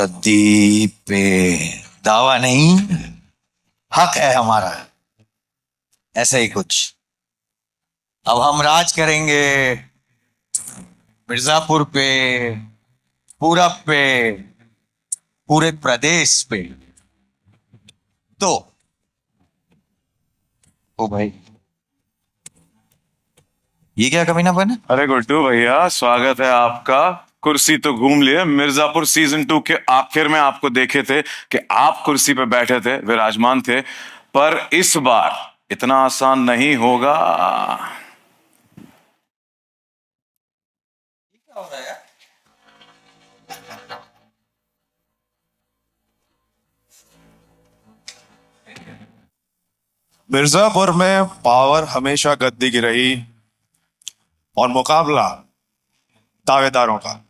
गद्दी पे दावा नहीं, हक है हमारा, ऐसा ही कुछ। अब हम राज करेंगे मिर्जापुर पे, पूरब पे, पूरे प्रदेश पे। तो ओ भाई, ये क्या कमीनापन है? अरे गुड्डू भैया, स्वागत है आपका। कुर्सी तो घूम लिए। मिर्जापुर सीजन 2 के आखिर में आपको देखे थे कि आप कुर्सी पे बैठे थे, विराजमान थे, पर इस बार इतना आसान नहीं होगा। मिर्जापुर में पावर हमेशा गद्दी की रही और मुकाबला दावेदारों का।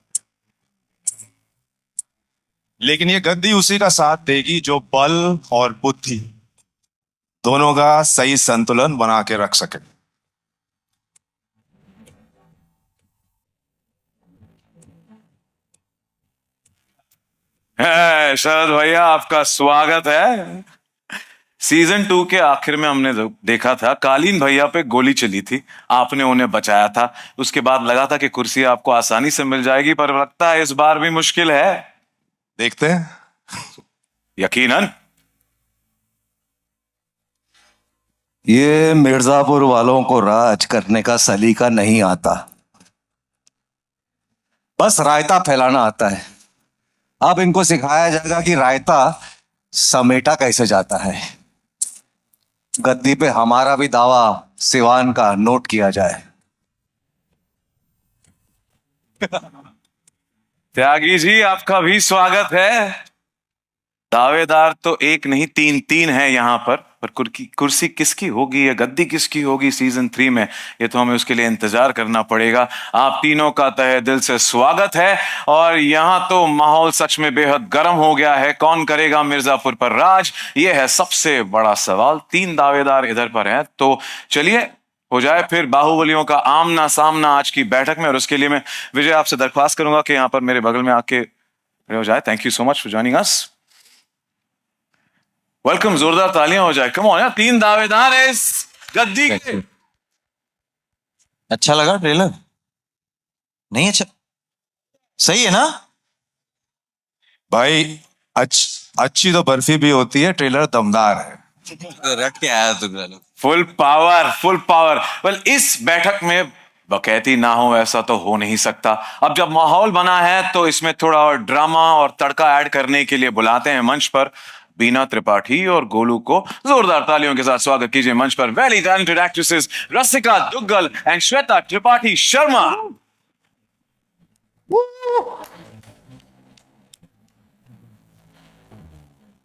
लेकिन ये गद्दी उसी का साथ देगी जो बल और बुद्धि दोनों का सही संतुलन बना के रख सके। शरद भैया, आपका स्वागत है। सीजन 2 के आखिर में हमने देखा था कालीन भैया पे गोली चली थी, आपने उन्हें बचाया था। उसके बाद लगा था कि कुर्सी आपको आसानी से मिल जाएगी, पर लगता है इस बार भी मुश्किल है। देखते हैं। यकीनन। ये मिर्जापुर वालों को राज करने का सलीका नहीं आता, बस रायता फैलाना आता है। अब इनको सिखाया जाएगा कि रायता समेटा कैसे जाता है। गद्दी पे हमारा भी दावा सिवान का नोट किया जाए। त्यागी जी, आपका भी स्वागत है। दावेदार तो एक नहीं, तीन तीन है यहाँ पर कुर्सी किसकी होगी या गद्दी किसकी होगी सीजन 3 में, ये तो हमें उसके लिए इंतजार करना पड़ेगा। आप तीनों का तहे दिल से स्वागत है। और यहाँ तो माहौल सच में बेहद गर्म हो गया है। कौन करेगा मिर्जापुर पर राज, ये है सबसे बड़ा सवाल। 3 दावेदार इधर पर हैं, तो चलिए हो जाए फिर बाहुबलियों का आमना सामना आज की बैठक में। और उसके लिए मैं विजय आपसे दरख्वास्त करूंगा कि यहाँ पर मेरे बगल में आके हो जाए। Thank you so much for joining us. Welcome, जोरदार तालियां हो जाए। कम ऑन यार, 3 दावेदार है इस गद्दी के। अच्छा लगा ट्रेलर? नहीं अच्छा? सही है ना भाई, अच्छी तो बर्फी भी होती है, ट्रेलर दमदार है। रट के आया तू। Full power, full power. Well, इस बैठक में बकैती ना हो ऐसा तो हो नहीं सकता। अब जब माहौल बना है तो इसमें थोड़ा और ड्रामा और तड़का ऐड करने के लिए बुलाते हैं मंच पर बीना त्रिपाठी और गोलू को। जोरदार तालियों के साथ स्वागत कीजिए मंच पर very talented actresses Rasika Duggal and Shweta Tripathi Sharma.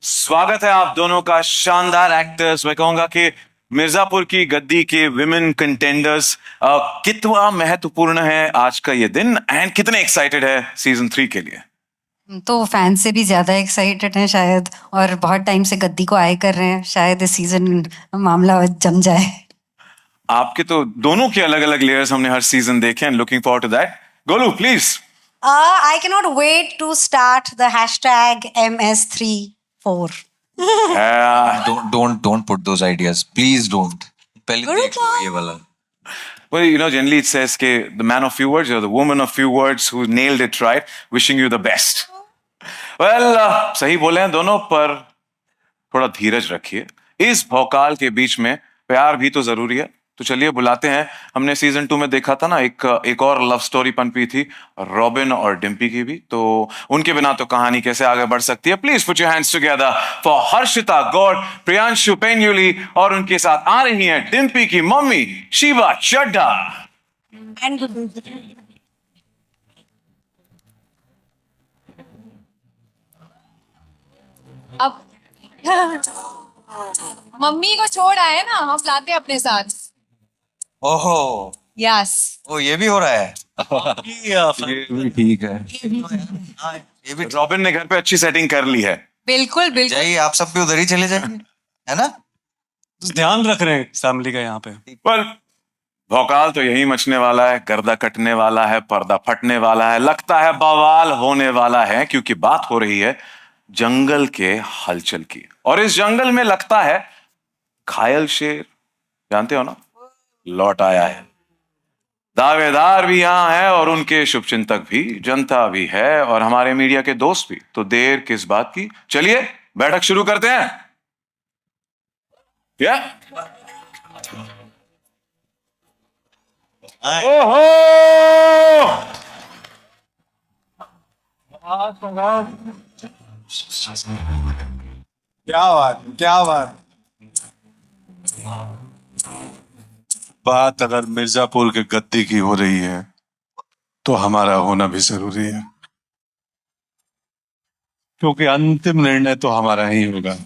स्वागत है आप दोनों का। शानदार एक्टर्स। मैं कहूंगा कि मिर्जापुर की गद्दी के विमेन कंटेंडर्स, कितना महत्वपूर्ण है आज का ये दिन एंड कितने एक्साइटेड है सीजन 3 के लिए? तो फैंस से भी ज्यादा एक्साइटेड हैं शायद, और बहुत टाइम से गद्दी को आए कर रहे हैं। शायद इस सीजन मामला जम जाए। आपके तो दोनों के अलग अलग लेयर्स हमने हर सीजन देखे and looking forward to that. Golu please. I cannot wait to start the hashtag MS34. Don't put those ideas, please don't. पहले देख लो ये वाला। Well, you know, generally it says कि the man of few words or the woman of few words who nailed it right, wishing you the best. Well, सही बोले हैं दोनों, पर थोड़ा धीरज रखिए। इस भौकाल के बीच में प्यार भी तो जरूरी है। तो चलिए बुलाते हैं। हमने सीजन 2 में देखा था ना, एक और लव स्टोरी पनपी थी रॉबिन और डिम्पी की भी, तो उनके बिना तो कहानी कैसे आगे बढ़ सकती है। Please put your hands together for Harshita Gaur, Priyanshu Painyuli, और उनके साथ आ रही हैं डिम्पी की मम्मी शिवा चड्ढा। अब मम्मी को छोड़ आए ना, हम लाते हैं अपने साथ। ओहो, यस। ओ ये भी हो रहा है। ये भी ठीक है। ये भी रॉबिन ने घर पे अच्छी सेटिंग कर ली है। बिल्कुल बिल्कुल। जाइए, आप सब भी उधर ही चले जाएंगे, है ना? ध्यान रख रहे हैं फैमिली का यहाँ पे। पर भौकाल तो यही मचने वाला है, गर्दा कटने वाला है, पर्दा फटने वाला है, लगता है बवाल होने वाला है, क्योंकि बात हो रही है जंगल के हलचल की। और इस जंगल में लगता है घायल शेर, जानते हो ना, लौट आया है। दावेदार भी यहां है और उनके शुभचिंतक भी, जनता भी है और हमारे मीडिया के दोस्त भी। तो देर किस बात की, चलिए बैठक शुरू करते हैं। क्या ओहो, क्या बात, क्या बात। बात अगर मिर्जापुर के गद्दी की हो रही है तो हमारा होना भी जरूरी है, क्योंकि अंतिम निर्णय तो हमारा ही होगा।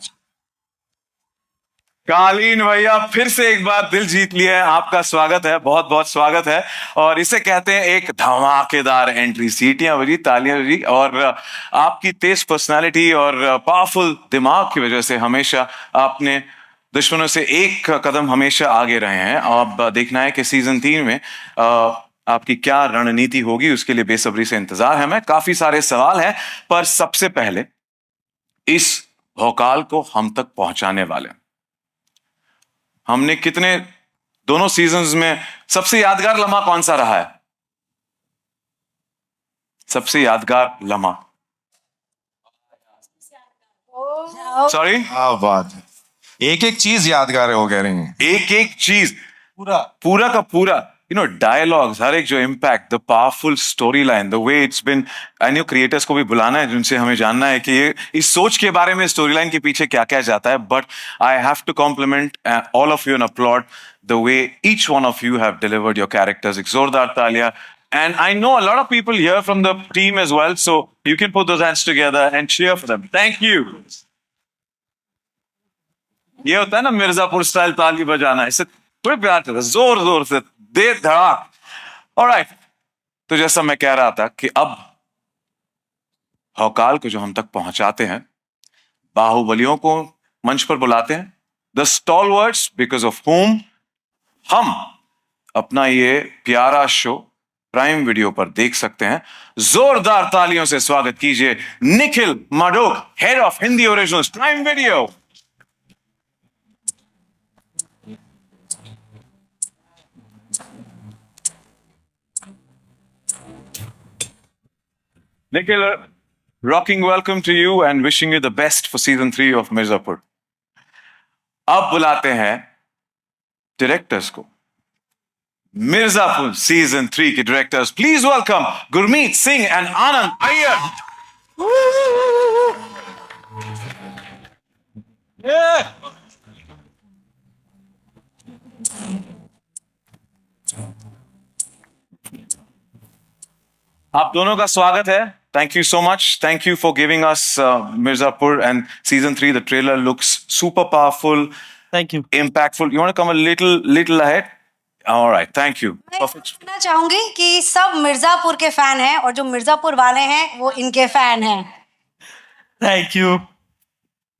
कालीन भैया, फिर से एक बार दिल जीत लिया है। आपका स्वागत है, बहुत बहुत स्वागत है। और इसे कहते हैं एक धमाकेदार एंट्री। सीटियां बजी, तालियां बजी, और आपकी तेज पर्सनालिटी और पावरफुल दिमाग की वजह से हमेशा आपने दुश्मनों से एक कदम हमेशा आगे रहे हैं। अब देखना है कि सीजन 3 में आपकी क्या रणनीति होगी, उसके लिए बेसब्री से इंतजार है। मैं काफी सारे सवाल हैं, पर सबसे पहले इस भौकाल को हम तक पहुंचाने वाले हमने कितने, दोनों सीजन्स में सबसे यादगार लम्हा कौन सा रहा है? सबसे यादगार लम्हा, सॉरी, क्या बात है। एक एक चीज यादगार हो कह रही हैं। एक एक चीज, पूरा का पूरा, डायलॉग्स, हर एक जो impact, the powerful story line, the way it's been. I creators को भी बुलाना है जिनसे हमें जानना है कि ये इस सोच के बारे में, स्टोरी लाइन के पीछे क्या क्या जाता है। But I have to compliment all of you and applaud the way each one of you have delivered your characters. एक जोरदार तालियां। And I know a lot of people here from the team as well, so you can put those hands together and cheer for them. Thank you. ये होता है ना Mirzapur style ताली बजाना, इससे थोड़े प्यार करता, जोर जोर से, दे धड़ाक। ऑलराइट, तो जैसा मैं कह रहा था कि अब भौकाल को जो हम तक पहुंचाते हैं, बाहुबलियों को मंच पर बुलाते हैं, the stalwarts because of home हम अपना ये प्यारा शो प्राइम वीडियो पर देख सकते हैं। जोरदार तालियों से स्वागत कीजिए Nikhil Madhok, head of Hindi originals prime video. Nikhil, rocking welcome to you and wishing you the best for season 3 of Mirzapur. अब बुलाते हैं डायरेक्टर्स को, मिर्जापुर सीजन 3 के directors. Please welcome Gurmeet Singh and Anand Iyer. आप दोनों का स्वागत है। Thank you so much. Thank you for giving us Mirzapur and season 3. The trailer looks super powerful. Thank you. Impactful. You want to come a little ahead? All right. Thank you. Perfect. मैं चाहूंगी कि सब मिर्जापुर के fan हैं और जो मिर्जापुर वाले हैं वो इनके फैन हैं। Thank you.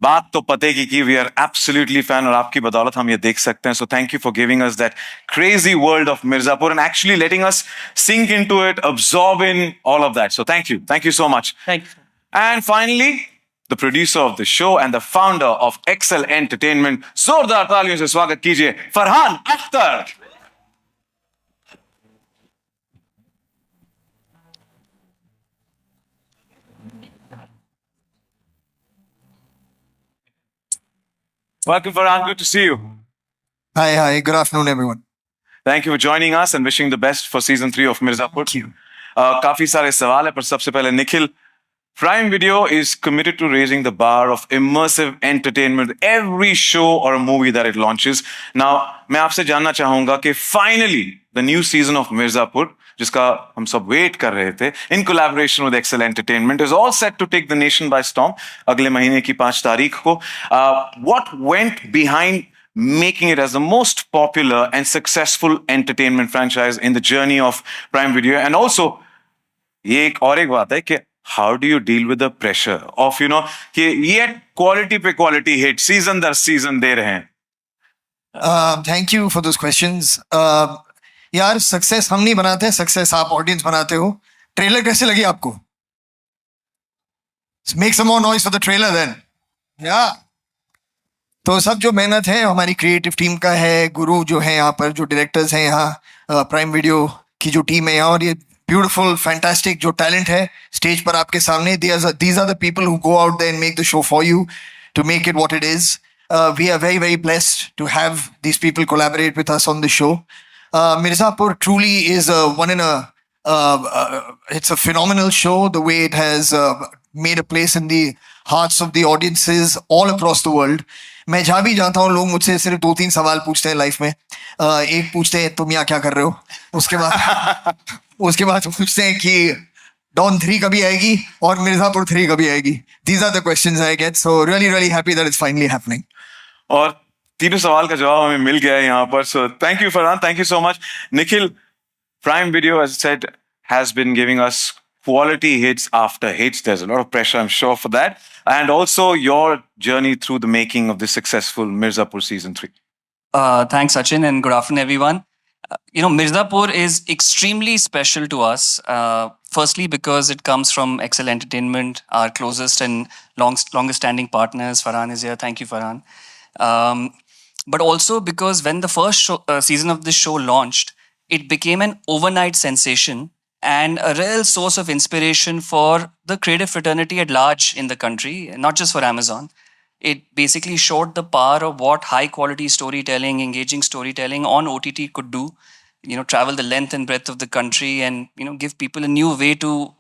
बात तो पते की वी आर एब्सोल्युटली फैन, और आपकी बदौलत हम ये देख सकते हैं। So thank you for giving us that crazy world of Mirzapur and actually letting us sink into it, absorb in all of that. So thank you so much. Thank you. And finally the producer of the show and the founder of Excel Entertainment, जोरदार तालियों से स्वागत कीजिए Farhan Akhtar. Welcome, Farhan. Good to see you. Hi. Good afternoon, everyone. Thank you for joining us and wishing the best for season 3 of Mirzapur. Thank you. काफी सारे सवाल है, पर सबसे पहले Nikhil, Prime Video is committed to raising the bar of immersive entertainment with every show or a movie that it launches. Now, मैं आपसे जानना चाहूंगा कि finally the new season of Mirzapur, जिसका हम सब वेट कर रहे थे, in collaboration with Excel Entertainment, is all set to take the nation by storm अगले महीने की 5 तारीख को. What went behind making it as the most popular and successful entertainment franchise in the journey of Prime Video? And also, ये एक और एक बात है कि how do you deal with the pressure of, कि ये quality पे quality hit season दर season दे रहे हैं? Thank you for those questions. यार सक्सेस हम नहीं बनाते, सक्सेस आप ऑडियंस बनाते हो. ट्रेलर कैसे लगी आपको? Make some more noise for the trailer then. या तो सब जो मेहनत है हमारी क्रिएटिव टीम का है, गुरु जो है यहाँ पर, जो डायरेक्टर्स हैं यहाँ, प्राइम वीडियो की जो टीम है यहाँ, और ये ब्यूटीफुल फैंटास्टिक जो टैलेंट है स्टेज पर आपके सामने, these are the people who go out there and make the show for you to make it what it is. We are very, very blessed to have these people collaborate with us on the show. Mirzapur truly is it's a phenomenal show, the way it has made a place in the hearts of the audiences all across the world. मैं जहाँ भी जाता हूँ लोग मुझसे सिर्फ 2-3 सवाल पूछते हैं लाइफ में. एक पूछते हैं तुम यहाँ क्या कर रहे हो, उसके बाद पूछते हैं कि डॉन 3 कभी आएगी और मिर्जापुर 3 कभी आएगी. These are the questions I get, so really happy that it's finally happening. और तीनों सवाल का जवाब हमें मिल गया है यहाँ पर. So thank you Farhan, thank you so much. Nikhil, Prime Video, as I said, has been giving us quality hits after hits. There's a lot of pressure, I'm sure, for that. And also your journey through the making of this successful Mirzapur season 3. Thanks, Sachin, and good afternoon, everyone. Mirzapur is extremely special to us. Firstly, because it comes from Excel Entertainment, our closest and longest-standing partners. Farhan is here. Thank you, Farhan. But also because when the first season of this show launched, it became an overnight sensation and a real source of inspiration for the creative fraternity at large in the country, not just for Amazon. It basically showed the power of what high-quality storytelling, engaging storytelling on OTT could do. Travel the length and breadth of the country and, give people a new way to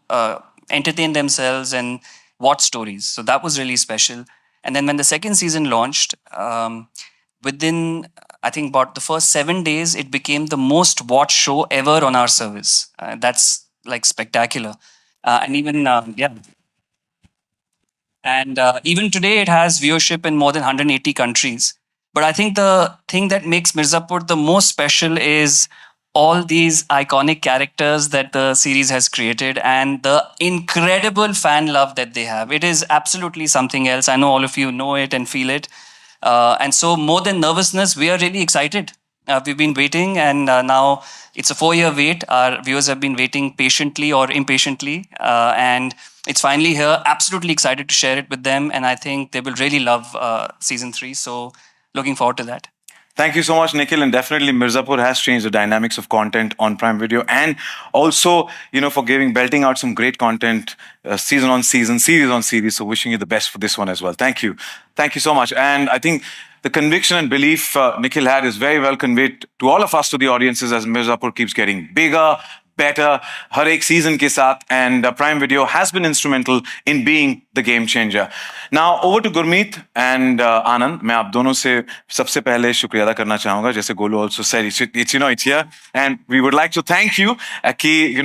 entertain themselves and watch stories. So that was really special. And then when the second season launched, within, I think, about the first 7 days, it became the most watched show ever on our service. That's like spectacular. And even, And even today, it has viewership in more than 180 countries. But I think the thing that makes Mirzapur the most special is all these iconic characters that the series has created and the incredible fan love that they have. It is absolutely something else. I know all of you know it and feel it. And so more than nervousness, we are really excited. We've been waiting, and now it's a 4-year wait. Our viewers have been waiting patiently or impatiently. And it's finally here. Absolutely excited to share it with them. And I think they will really love season 3. So looking forward to that. Thank you so much, Nikhil. And definitely Mirzapur has changed the dynamics of content on Prime Video. And also, for belting out some great content, season on season, series on series. So wishing you the best for this one as well. Thank you. Thank you so much. And I think the conviction and belief Nikhil had is very well conveyed to all of us, to the audiences, as Mirzapur keeps getting bigger, better, हर एक season के साथ, and Prime Video has been instrumental in being the game changer. Now over to Gurmeet and Anand. मैं आप दोनों से सबसे पहले शुक्रिया अदा करना चाहूँगा. जैसे Golu also said, it's here, and we would like to thank you,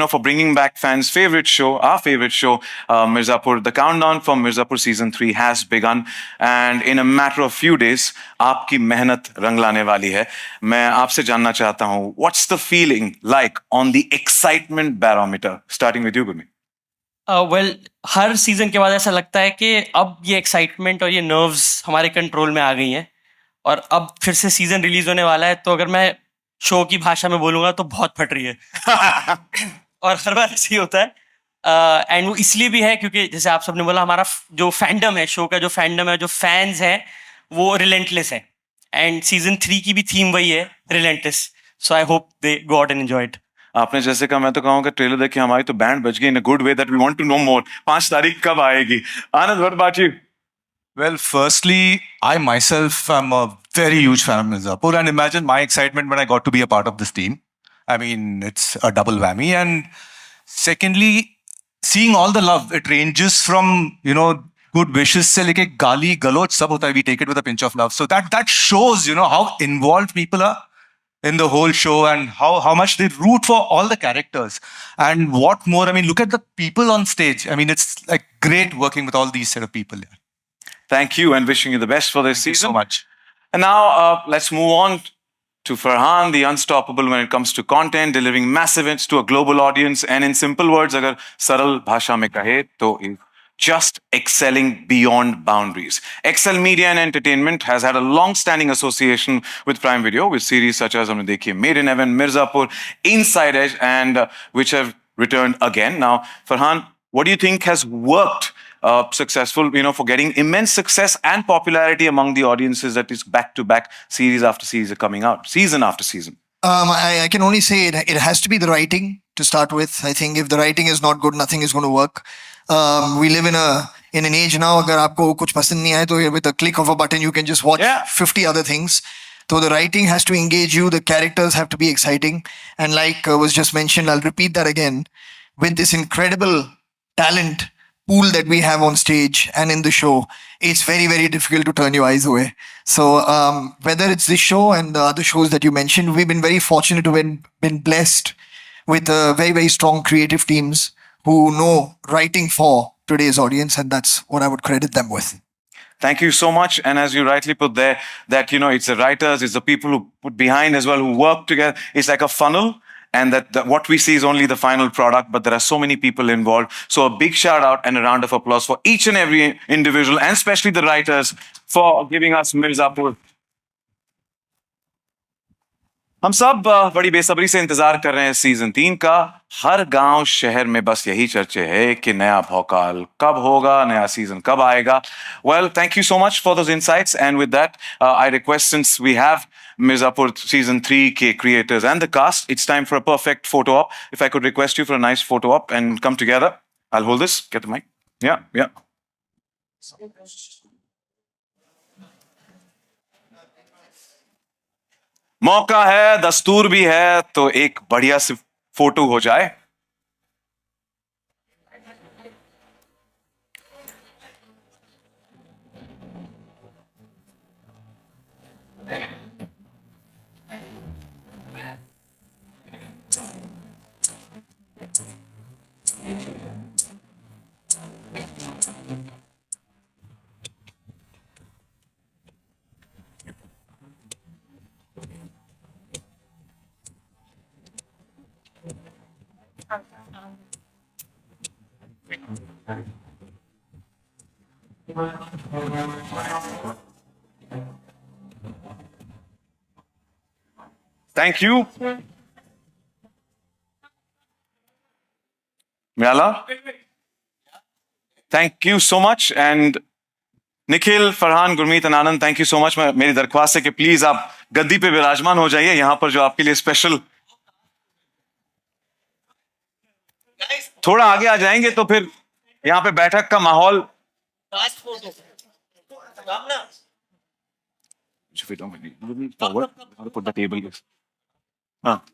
for bringing back fans' favorite show, our favorite show, Mirzapur. The countdown for Mirzapur season 3 has begun, and in a matter of few days, आपकी मेहनत रंग लाने वाली है. मैं आपसे जानना चाहता हूँ, what's the feeling like on the excitement barometer? Starting with you, Gurmeet. Well her season के बाद ऐसा लगता है कि अब ये एक्साइटमेंट और ये नर्व्स हमारे कंट्रोल में आ गई हैं और अब फिर से सीजन रिलीज होने वाला है. तो अगर मैं शो की भाषा में बोलूँगा तो बहुत फट रही है. और हर बार ऐसे ही होता है. एंड वो इसलिए भी है क्योंकि जैसे आप सबने बोला, हमारा जो फैंडम है, शो का जो फैंडम है, जो फैंस हैं, वो रिलेंटलेस है. एंड सीजन 3 की भी थीम वही है, relentless. So I hope they go out and enjoy it. आपने जैसे कहा, मैं तो कहूँगा ट्रेलर देखिए हमारी तो बैंड बज गई in a good way that we want to know more. 5 तारीख कब आएगी? Anand, what about you? Well, firstly, I myself am a very huge fan of Mirzapur, and imagine my excitement when I got to be a part of this team. I mean, it's a double whammy. And secondly, seeing all the love, it ranges from, good wishes se leke gali, galoch, sab hota hai. We take it with a pinch of love. So that shows, how involved people are in the whole show and how much they root for all the characters. And what more, look at the people on stage. It's like great working with all these set of people. Thank you, and wishing you the best for this Thank season. you so much. And now let's move on to Farhan, the unstoppable when it comes to content, delivering massive hits to a global audience. And in simple words, agar saral bhasha mein kahe, to just excelling beyond boundaries. Excel Media and Entertainment has had a long-standing association with Prime Video, with series such as हमने देखी Made in Heaven, Mirzapur, Inside Edge, and which have returned again. Now, Farhan, what do you think has worked successful, for getting immense success and popularity among the audiences that is back-to-back series after series are coming out, season after season? I can only say it has to be the writing to start with. I think if the writing is not good, nothing is going to work. We live in an age now, अगर आपको कुछ पसंद नहीं आए तो with a click of a button you can just watch 50 other things. So the writing has to engage you, the characters have to be exciting, and like was just mentioned, I'll repeat that again, with this incredible talent pool that we have on stage and in the show, it's very, very difficult to turn your eyes away. So whether it's this show and the other shows that you mentioned, we've been very fortunate to been blessed with very, very strong creative teams who know writing for today's audience, and that's what I would credit them with. Thank you so much. And as you rightly put there, that, it's the writers, it's the people who put behind as well, who work together. It's like a funnel. And that what we see is only the final product, but there are so many people involved. So a big shout out and a round of applause for each and every individual, and especially the writers, for giving us Mirzapur. हम सब बड़ी बेसब्री से इंतजार कर रहे हैं season 3 का. हर गांव शहर में बस यही चर्चे है कि नया भौकाल कब होगा, नया सीजन कब आएगा. Well, thank you so much for those insights, and with that, I request, since we have Mirzapur season 3 के creators and the cast, it's time for a perfect photo op. If I could request you for a nice photo op and come together. I'll hold this. Get the mic. Yeah. मौका है, दस्तूर भी है, तो एक बढ़िया सी photo हो जाए. Thank you. Myala, thank you so much. And Nikhil, Farhan, Gurmeet, Anand, thank you so much. मेरी दरख्वास्त है कि प्लीज आप गद्दी पे विराजमान हो जाइए, यहां पर जो आपके लिए स्पेशल. थोड़ा आगे आ जाएंगे तो फिर यहां पे बैठक का माहौल. हाँ,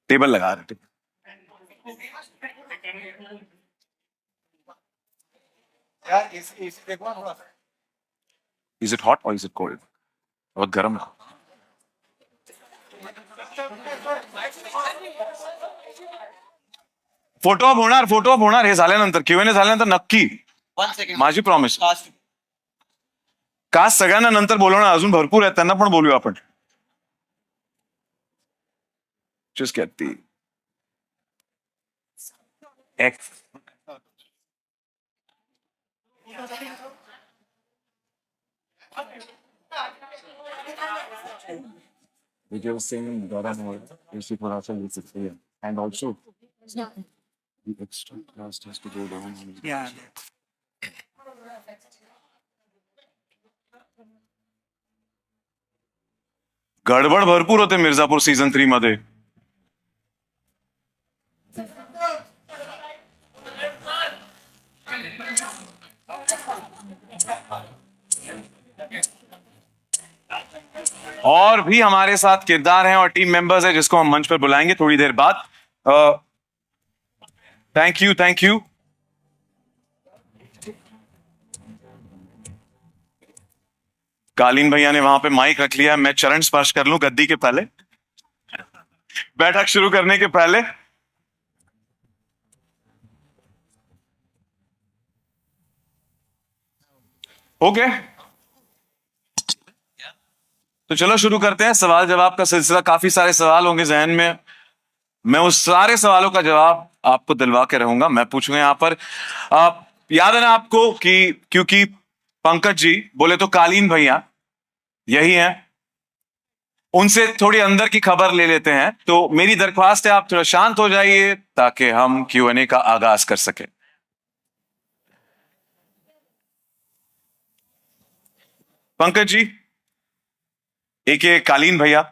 टेबल लगा रहे. Is it hot or is it cold? बहुत गर्म है. फोटो ऑफ होणार हे झाल्यानंतर, Q&A झाल्यानंतर नक्की. माझी प्रॉमिस. कास्ट सगळ्यांना नंतर बोलवणार, अजून भरपूर आहेत, त्यांना पण बोलूया आपण. Just get the X. Which I was saying in Garan or and also the extra cast has to go down. Yeah. गडबड भरपूर होते मिर्जापूर सीझन 3 मध्ये. और भी हमारे साथ किरदार हैं और टीम मेंबर्स हैं जिसको हम मंच पर बुलाएंगे थोड़ी देर बाद. Thank you. कालीन भैया ने वहां पे माइक रख लिया, मैं चरण स्पर्श कर लूं गद्दी के पहले, बैठक शुरू करने के पहले. ओके, तो चलो शुरू करते हैं. सवाल जवाब का सिलसिला, काफी सारे सवाल होंगे जहन में. मैं उस सारे सवालों का जवाब आपको दिलवा के रहूंगा. मैं पूछूंगा यहाँ पर याद है ना आपको कि क्योंकि पंकज जी बोले तो कालीन भैया यही हैं, उनसे थोड़ी अंदर की खबर ले लेते हैं। तो मेरी दरख्वास्त है आप थोड़ा शांत हो जाइए ताकि हम Q&A का आगाज कर सके। पंकज जी, एक ये कालीन भैया,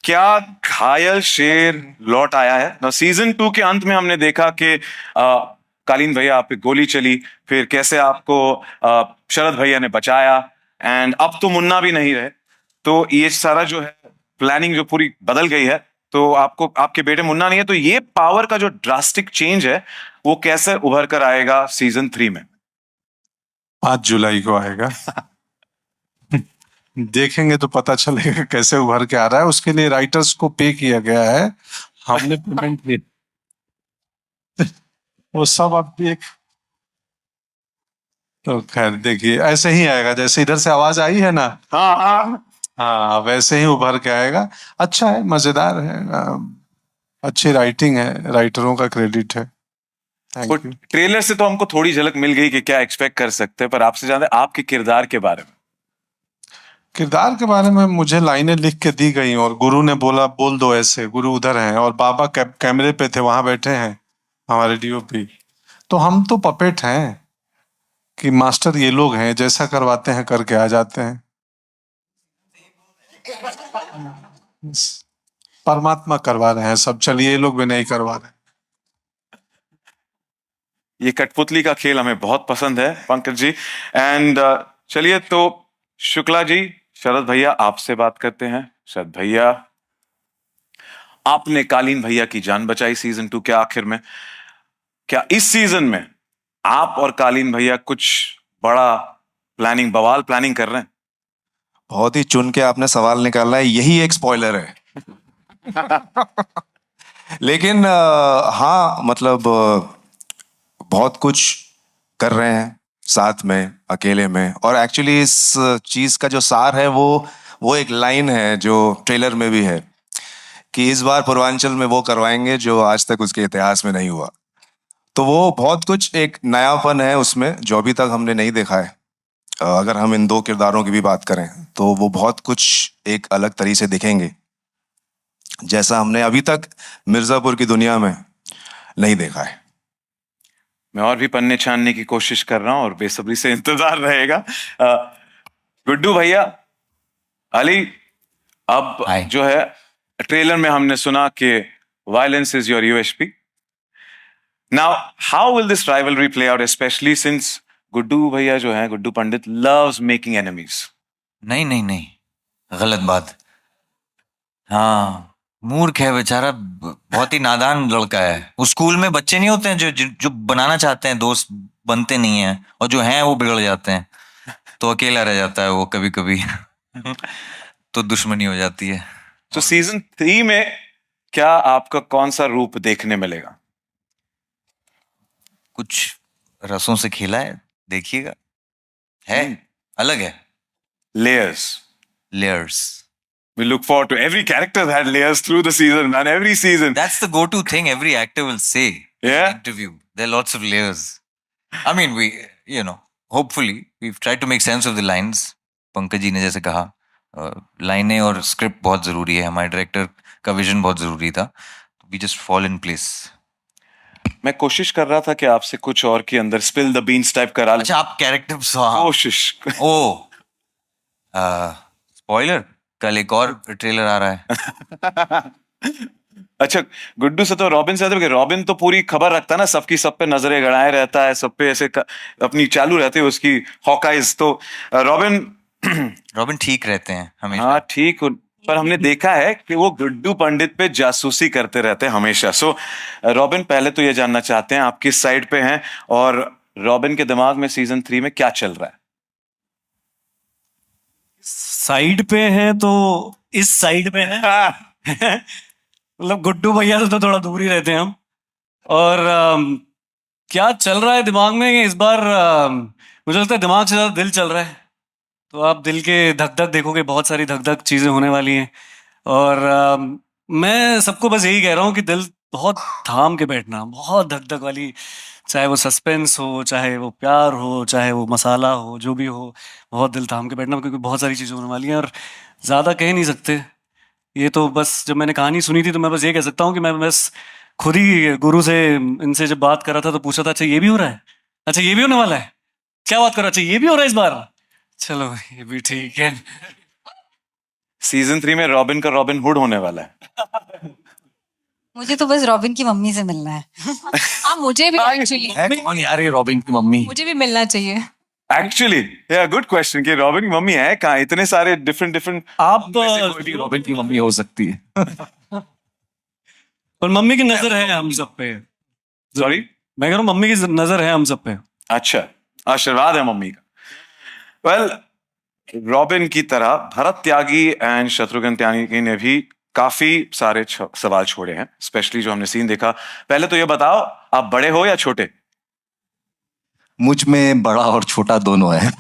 क्या घायल शेर लौट आया है ना? सीजन 2 के अंत में हमने देखा कि कालीन भैया आप पे गोली चली, फिर कैसे आपको शरद भैया ने बचाया, एंड अब तो मुन्ना भी नहीं रहे। तो ये सारा जो है प्लानिंग जो पूरी बदल गई है, तो आपको आपके बेटे मुन्ना नहीं है, तो ये पावर का जो ड्रास्टिक चेंज है वो कैसे उभर कर आएगा सीजन 3 में? 5 जुलाई को आएगा। देखेंगे तो पता चलेगा कैसे उभर के आ रहा है। उसके लिए राइटर्स को पे किया गया है, हमने पेमेंट किया, वो सब आप देख। तो खैर देखिए ऐसे ही आएगा जैसे इधर से आवाज आई है ना, हाँ वैसे ही उभर के आएगा। अच्छा है, मजेदार है, अच्छी राइटिंग है, राइटरों का क्रेडिट है। वो ट्रेलर से तो हमको थोड़ी झलक मिल गई कि क्या एक्सपेक्ट कर सकते हैं, पर आपसे ज्यादा आपके किरदार के बारे में। किरदार के बारे में मुझे लाइनें लिख के दी गई और गुरु ने बोला बोल दो ऐसे, गुरु उधर हैं और बाबा कैमरे पे थे, वहां बैठे हैं हमारे डीओपी। तो हम तो पपेट हैं कि मास्टर ये लोग हैं, जैसा करवाते हैं करके आ जाते हैं। परमात्मा करवा रहे हैं सब, चलिए ये लोग भी नहीं करवा रहे। ये कठपुतली का खेल हमें बहुत पसंद है पंकज जी। एंड चलिए तो शुक्ला जी, शरद भैया आपसे बात करते हैं। शरद भैया, आपने कालीन भैया की जान बचाई सीजन 2 के आखिर में। क्या इस सीजन में आप और कालीन भैया कुछ बड़ा बवाल प्लानिंग कर रहे हैं? बहुत ही चुन के आपने सवाल निकाला है, यही एक स्पॉइलर है। लेकिन हाँ मतलब बहुत कुछ कर रहे हैं साथ में, अकेले में। और एक्चुअली इस चीज का जो सार है वो एक लाइन है जो ट्रेलर में भी है कि इस बार पूर्वांचल में वो करवाएंगे जो आज तक उसके इतिहास में नहीं हुआ। तो वो बहुत कुछ एक नयापन है उसमें जो अभी तक हमने नहीं देखा है। अगर हम इन 2 किरदारों की भी बात करें तो वो बहुत कुछ एक अलग तरीके से दिखेंगे जैसा हमने अभी तक मिर्जापुर की दुनिया में नहीं देखा है। मैं और भी पन्ने छानने की कोशिश कर रहा हूं और बेसब्री से इंतजार रहेगा। गुड्डू भैया, अली, अब जो है ट्रेलर में हमने सुना कि violence is your USP. Now how will this rivalry play out, specially since Guddu भैया जो है, Guddu Pandit loves making enemies. नहीं नहीं नहीं, गलत बात। हाँ, मूर्ख है बेचारा, बहुत ही नादान लड़का है। उस स्कूल में बच्चे नहीं होते हैं जो बनाना चाहते हैं, दोस्त बनते नहीं हैं, और जो हैं वो बिगड़ जाते हैं। तो अकेला रह जाता है वो कभी कभी। तो दुश्मनी हो जाती है। तो सीजन 3 में क्या आपका कौन सा रूप देखने मिलेगा? कुछ रसों से खेला है, देखिएगा, है अलग है। Layers. We look forward to every character that had layers through the season, man. Every season. That's the go-to thing every actor will say in Yeah. an interview. There are lots of layers. I mean, hopefully, we've tried to make sense of the lines. Pankaj ji ने जैसे कहा, लाइनें और script बहुत जरूरी है, हमारे director का विजन बहुत जरूरी था। We just fall in place. मैं कोशिश कर रहा था कि आपसे कुछ और के अंदर स्पिल द बीन्स टाइप करा लें। अच्छा, आप कैरेक्टर कोशिश। स्पॉइलर, कल एक और ट्रेलर आ रहा है। अच्छा, गुड्डू से तो रॉबिन से कि रॉबिन तो पूरी खबर रखता है ना, सबकी सब पे नजरें गड़ाए रहता है, सब पे ऐसे अपनी चालू रहती है उसकी हॉकाइज। तो रॉबिन ठीक रहते हैं हमेशा। हाँ ठीक, पर हमने देखा है कि वो गुड्डू पंडित पे जासूसी करते रहते हैं हमेशा। सो रॉबिन, पहले तो ये जानना चाहते हैं आप किस साइड पे हैं और रॉबिन के दिमाग में सीजन 3 में क्या चल रहा है? साइड पे है तो इस साइड पे है। मतलब गुड्डू भैया से तो थोड़ा दूर ही रहते हैं हम। और क्या चल रहा है दिमाग में इस बार, मुझे लगता है दिमाग से ज्यादा दिल चल रहा है। तो आप दिल के धक धक देखोगे, बहुत सारी धक धक चीजें होने वाली हैं। और मैं सबको बस यही कह रहा हूँ कि दिल बहुत थाम के बैठना, बहुत धक धक वाली चाहे वो सस्पेंस हो, चाहे वो प्यार हो, चाहे वो मसाला हो, जो भी हो, बहुत दिल थाम के बैठना, क्योंकि बहुत सारी चीज़ें होने वाली हैं और ज़्यादा कह नहीं सकते। ये तो बस जब मैंने कहानी सुनी थी तो मैं बस ये कह सकता हूँ कि मैं बस खुद ही गुरु से इनसे जब बात कर रहा था तो पूछा था, अच्छा ये भी हो रहा है, अच्छा ये भी होने वाला है, क्या बात करो, अच्छा ये भी हो रहा है इस बार, चलो ये भी ठीक है। सीजन 3 में रॉबिन का रॉबिन हुड होने वाला है। मुझे तो बस रॉबिन की मम्मी से मिलना है। हाँ मुझे भी एक्चुअली है कौन यार ये रॉबिन की मम्मी? मुझे भी मिलना चाहिए। एक्चुअली या गुड क्वेश्चन कि रॉबिन की मम्मी है कहाँ? इतने सारे डिफरेंट आप कोई भी रॉबिन की मम्मी हो सकती है। पर मम्मी की नजर है हम सब पे। सॉरी, मैं कह रहा हूँ मम्मी की नजर है हम सब पे। अच्छा, आशीर्वाद है मम्मी का। वेल, रॉबिन की तरह भरत त्यागी एंड शत्रुघ्न त्यागी ने भी काफी सारे सवाल छोड़े हैं, स्पेशली जो हमने सीन देखा। पहले तो ये बताओ, आप बड़े हो या छोटे? मुझ में बड़ा और छोटा दोनों है।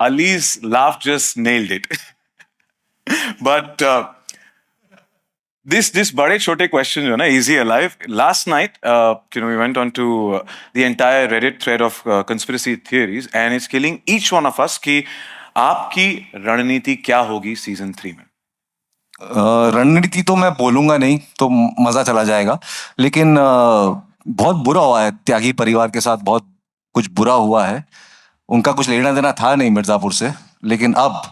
Ali's laugh just nailed it. But this बड़े छोटे question जो है ना, easy alive. Last night, we went on to the entire Reddit thread of conspiracy theories, and it's killing each one of us कि आपकी रणनीति क्या होगी सीजन 3 में? रणनीति तो मैं बोलूंगा नहीं तो मजा चला जाएगा, लेकिन बहुत बुरा हुआ है त्यागी परिवार के साथ, बहुत कुछ बुरा हुआ है। उनका कुछ लेना देना था नहीं मिर्जापुर से, लेकिन अब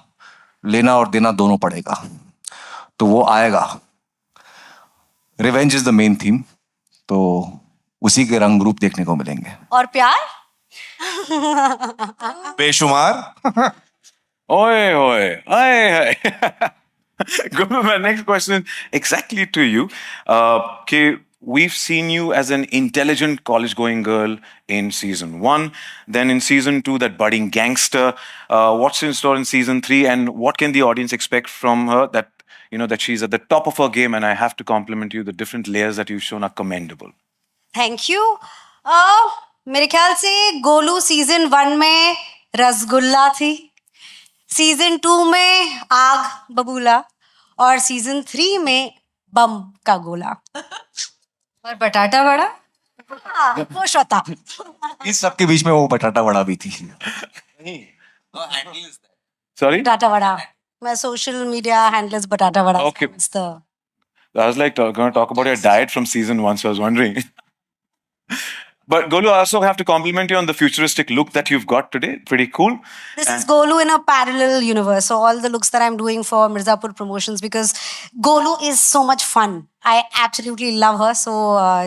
लेना और देना दोनों पड़ेगा, तो वो आएगा। Revenge is the main theme, तो उसी के रंग रूप देखने को मिलेंगे। और प्यार बेशुमार। ओए ओए ओए। Guru, my next question exactly to you. We've seen you as an intelligent college-going girl in season 1. Then in season 2, that budding gangster. What's in store in season 3, and what can the audience expect from her? That she's at the top of her game, and I have to compliment you. The different layers that you've shown are commendable. Thank you. मेरे ख्याल से Golu season 1 में रसगुल्ला थी, season 2 में आग बबूला, और season 3 में बम का गोला। और बटाटा वड़ा? हाँ, वो श्वेता। इस सब के बीच में वो बटाटा वड़ा भी थी। Sorry? बटाटा वड़ा, मैं सोशल मीडिया हैंडल्स बटाटा vada. Okay. It's the I was like going to talk about your diet from season 1, so I was wondering. But Golu, I also have to compliment you on the futuristic look that you've got today. Pretty cool. This is Golu in a parallel universe. So all the looks that I'm doing for Mirzapur Promotions, because Golu is so much fun. I absolutely love her. So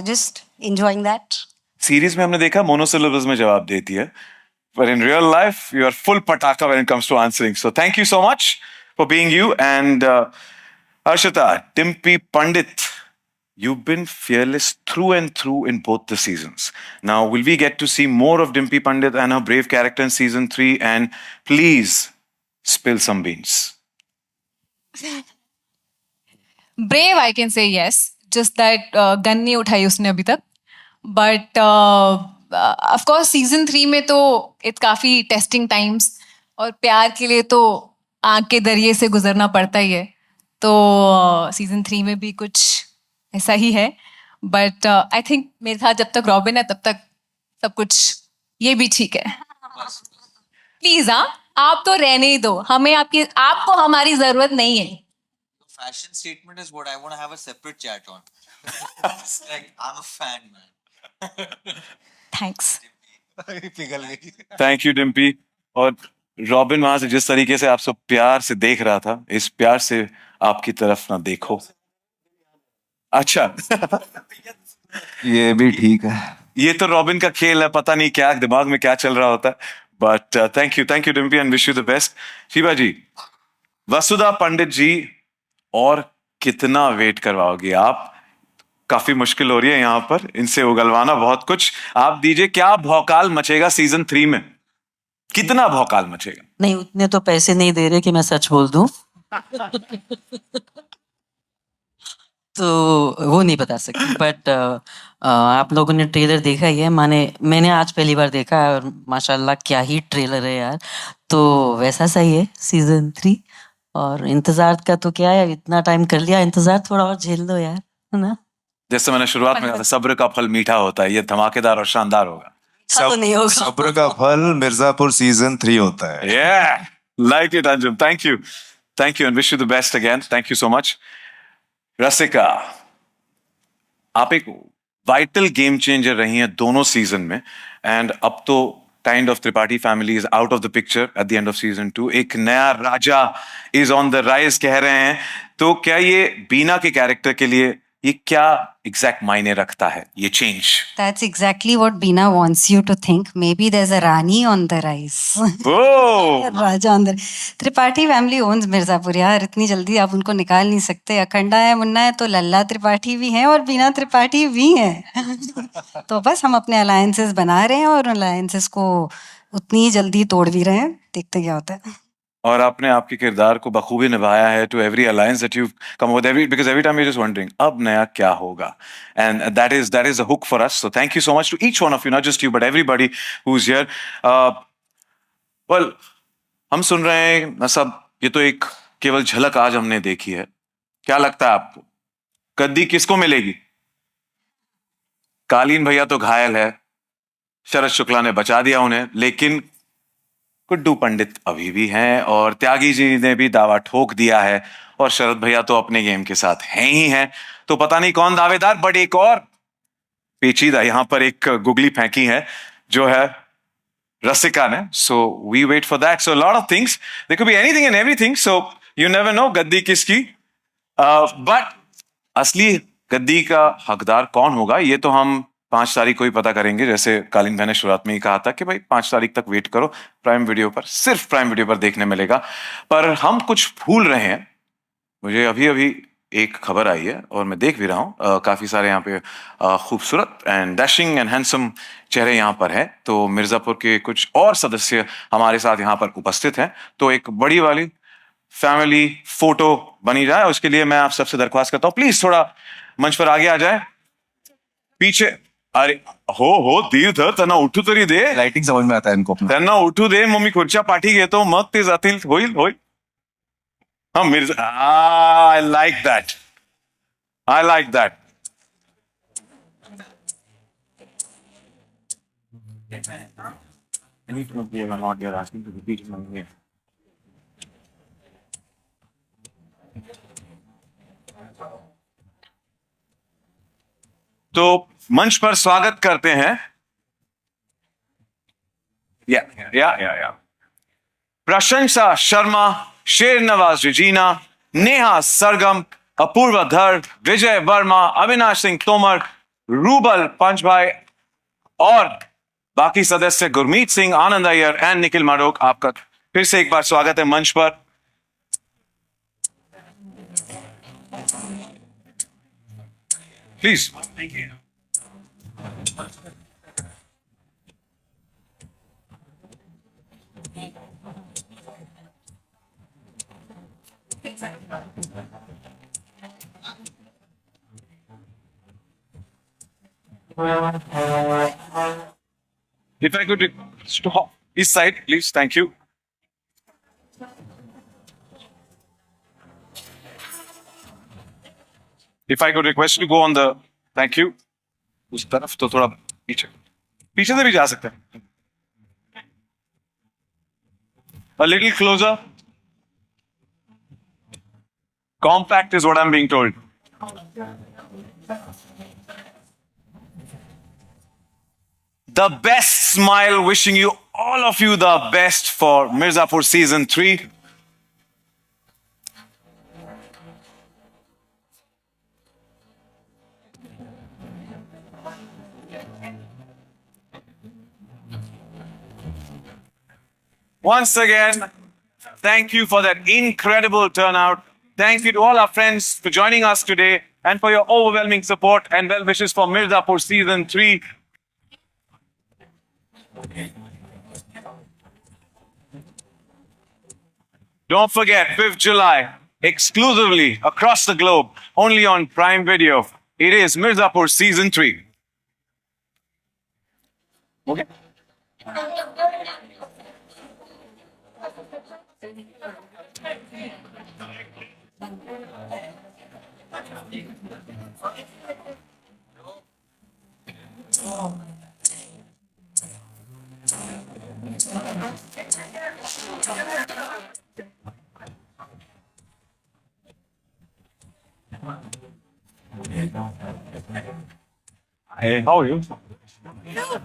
just enjoying that. Series में हमने देखा monosyllables में जवाब देती है, but in real life you are full pataka when it comes to answering. So thank you so much for being you. And Arshita, Dimpy Pandit, you've been fearless through and through in both the seasons. Now, will we get to see more of Dimpy Pandit and her brave character in season 3? And please spill some beans. Brave I can say yes, just that gun नहीं उठाई उसने अभी तक, but of course season 3 में तो it's काफी testing times, और प्यार के लिए तो आग के दरिए से गुजरना पड़ता ही है, तो सीजन 3 में भी कुछ ऐसा ही है। बट आई थिंक मेरे साथ जब तक रॉबिन है तब तक सब कुछ ये भी ठीक है। प्लीज हाँ, आप तो रहने ही दो, हमें आपको हमारी जरूरत नहीं है। Fashion statement is what I want to have a separate chat on. It's like, I'm a fan, man. Thanks. पिघल गई। Thank you, Dimpy. और रॉबिन वहां से जिस तरीके से आप सब प्यार से देख रहा था, इस प्यार से आपकी तरफ ना देखो। अच्छा। ये भी ठीक है। ये तो रॉबिन का खेल है, पता नहीं क्या दिमाग में क्या चल रहा होता है। But thank you Dimpy, and wish you the best. Shiva ji, Vasudha Pandit ji, और कितना वेट करवाओगे आप? काफी मुश्किल हो रही है यहाँ पर इनसे उगलवाना बहुत कुछ। आप दीजिए, क्या भौकाल मचेगा सीजन 3 में? कितना भौकाल मचेगा? नहीं, उतने तो पैसे नहीं दे रहे कि मैं सच बोल दूं। तो वो नहीं बता सकती, बट आप लोगों ने ट्रेलर देखा ही है। मैंने आज पहली बार देखा है, और माशाल्लाह क्या ही ट्रेलर है यार। तो वैसा सही है सीजन 3, और इंतजार का तो क्या है, इतना टाइम कर लिया इंतजार, थोड़ा और झेल लो यार, है ना? जैसे मैंने शुरुआत में कहा था, सब्र का फल मीठा होता है, ये धमाकेदार और शानदार होगा। तो नहीं होगा। सब्र का फल मिर्जापुर सीजन 3 होता है। Yeah, like it, Anjum. Thank you, and wish you the best again. Thank you so much. रसिका, आप एक वाइटल गेम चेंजर रही हैं दोनों सीजन में, एंड अब तो kind of Tripathi family is out of the picture at the end off season 2। एक नया राजा इज ऑन द राइज कह रहे हैं, तो क्या ये बीना के कैरेक्टर के लिए ये क्या एग्जैक्ट मायने रखता है, ये change? That's exactly what Bina wants you to think. Maybe there's a Rani on the rise. Oh! Raja on the Tripathi family owns Mirzapur यार, इतनी जल्दी आप उनको निकाल नहीं सकते। अखंडा है, मुन्ना है, तो लल्ला त्रिपाठी भी हैं और बीना त्रिपाठी भी हैं। तो बस हम अपने अलायंसेस बना रहे हैं और अलायंसेस को उतनी ही जल्दी तोड़ भी रहे हैं, देखते क्या होता है। और आपने आपके किरदार को बखूबी निभाया है to every alliance that you come with, every because every time you just wondering अब नया क्या होगा, and that is a hook for us. So thank you so much to each one of you, not just you but everybody who is here. Well, हम सुन रहे हैं ना सब, ये तो एक केवल झलक आज हमने देखी है। क्या लगता है आपको गद्दी किसको मिलेगी? कालीन भैया तो घायल है, शरद शुक्ला ने बचा दिया उन्हें, लेकिन गुड्डू पंडित अभी भी हैं और त्यागी जी ने भी दावा ठोक दिया है, और शरद भैया तो अपने गेम के साथ हैं ही हैं। तो पता नहीं कौन दावेदार, बट एक और पेचीदा यहां पर एक गुगली फेंकी है जो है रसिका ने। So we wait for that. So lot of things, there could be anything and everything, so you never know गद्दी किसकी। बट असली गद्दी का हकदार कौन होगा, ये तो हम 5 तारीख को ही पता करेंगे। जैसे कालीन भाई ने शुरुआत में ही कहा था कि भाई 5 तारीख तक वेट करो, प्राइम वीडियो पर, सिर्फ प्राइम वीडियो पर देखने मिलेगा। पर हम कुछ भूल रहे हैं। मुझे अभी अभी एक खबर आई है और मैं देख भी रहा हूँ, काफी सारे यहाँ पे खूबसूरत एंड डैशिंग एंड हैंडसम चेहरे यहाँ पर हैं। तो मिर्जापुर के कुछ और सदस्य हमारे साथ यहाँ पर उपस्थित हैं, तो एक बड़ी वाली फैमिली फोटो बनी जाए, उसके लिए मैं आप सबसे दरख्वास्त करता हूँ, प्लीज थोड़ा मंच पर आगे आ जाए। पीछे, अरे हो धीर धर, त्यांना उठू तरी दे, लाइटिंग समझ में आता है इनको अपना। त्यांना उठू दे, मग मी खुर्च्या पाठी घेतो, मग ते जातील, होईल होईल। हाँ Mirza, I like that, I like that. तो मंच पर स्वागत करते हैं या प्रशंसा शर्मा, शेर नवाज रिजीना, नेहा सरगम, अपूर्वा धर, विजय वर्मा, अविनाश सिंह तोमर, रूबल पंचभाई और बाकी सदस्य गुरमीत सिंह, आनंद अय्यर एंड निखिल मारोक। आपका फिर से एक बार स्वागत है मंच पर। Please. If I could stop this side, please, thank you. If I could request you to go on the, thank you. उस तरफ तो थोड़ा पीछे, पीछे से भी जा सकते हैं। A little closer. Compact is what I'm being told. The best smile, wishing you, all of you, the best for Mirzapur season 3. Once again, thank you for that incredible turnout. Thank you to all our friends for joining us today and for your overwhelming support and well wishes for Mirzapur season 3. Don't forget, 5th July, exclusively across the globe, only on Prime Video. It is Mirzapur season 3. Okay. Hey, how are you?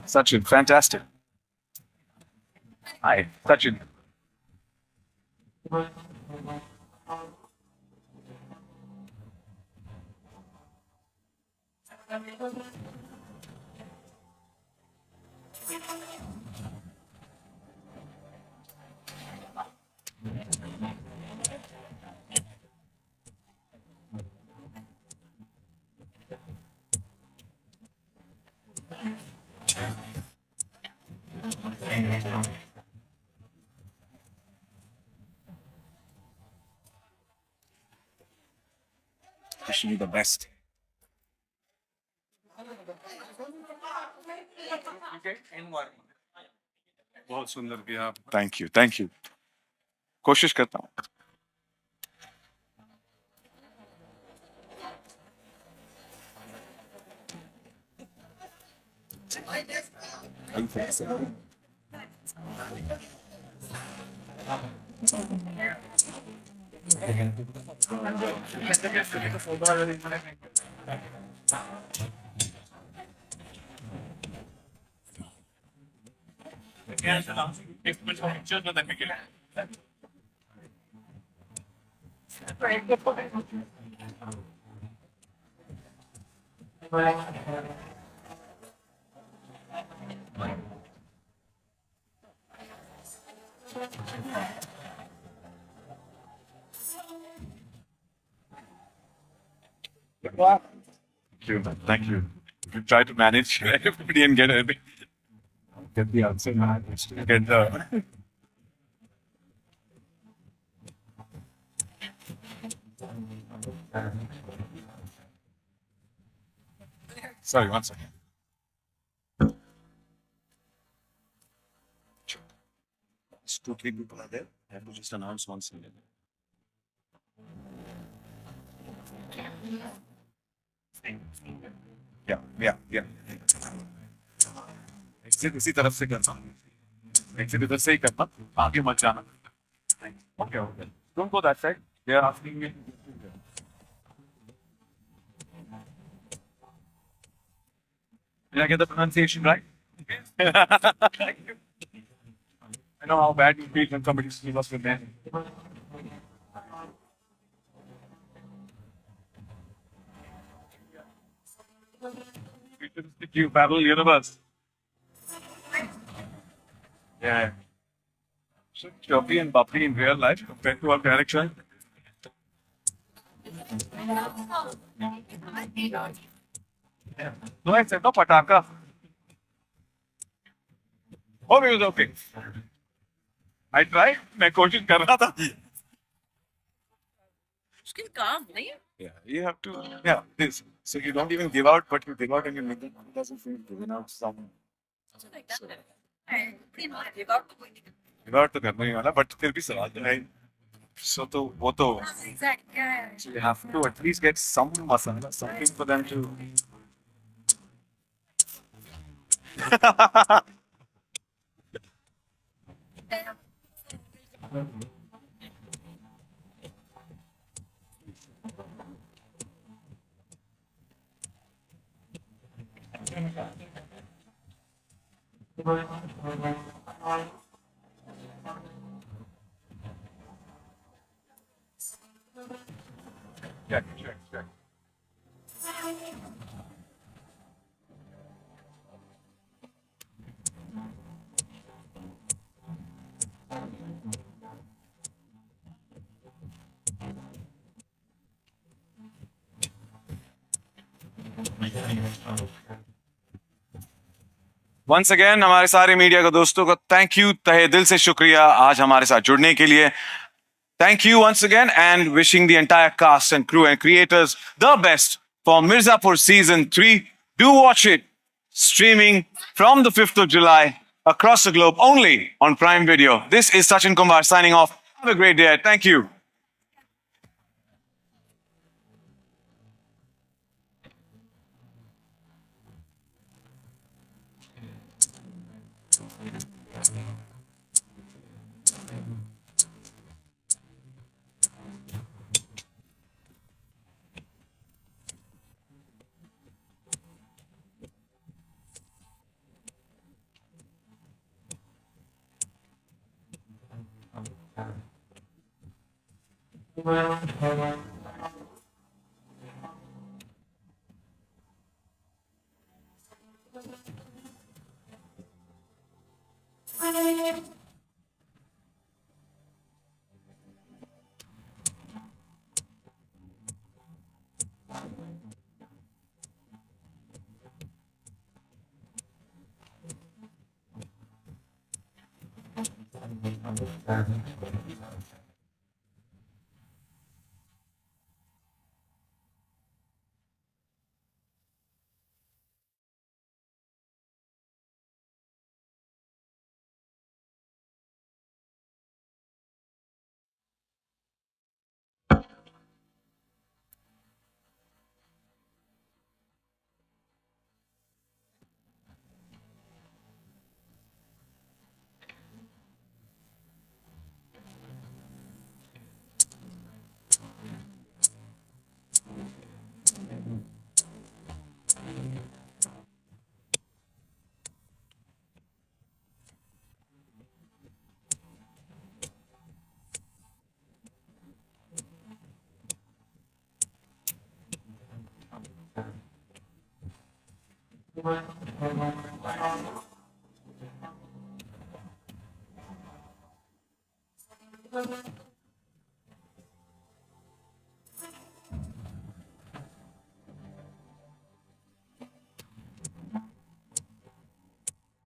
Sachin, fantastic. Hi, Sachin. Wishing you the best. बहुत सुंदर किया आप। Thank you, thank you. कोशिश करता हूँ. Thank you. Thank you. You try to manage everybody and get everything. Get the answer. Get the. Sorry, one second. Just 2-3 people are there. I have to just announce once again. Yeah. Exit इसी तरफ से करना, exit इधर से ही करना, आगे मत जाना. Okay. Don't go that side. They are asking me. Did I get the pronunciation right? Thank you. I know how bad you feel when somebody sees us with them. Futuristic you parallel universe. Yeah. So chubby and bubbly in real life compared to our character. No, I said no pataka. Oh, it was okay. I tried. मैं कोशिश कर रहा था. मुश्किल काम नहीं है. Yeah, you have to. Yeah, this. So you don't even give out, but you give out and you make it doesn't feel given out some. Like that. Give out तो कोई नहीं. Give out तो करना ही वाला, but फिर भी सवाल तो है. So तो वो तो. Exactly. Yeah. So you have to at least get some masala, something for them to. Check. Once again हमारे सारे मीडिया के दोस्तों का थैंक यू, तहे दिल से शुक्रिया आज हमारे साथ जुड़ने के लिए. Thank you once again and wishing the entire cast and crew and creators the best for Mirzapur Season 3. Do watch it streaming from the 5th of July across the globe only on Prime Video. This is Sachin Kumar signing off. Have a great day. Thank you. Thank you.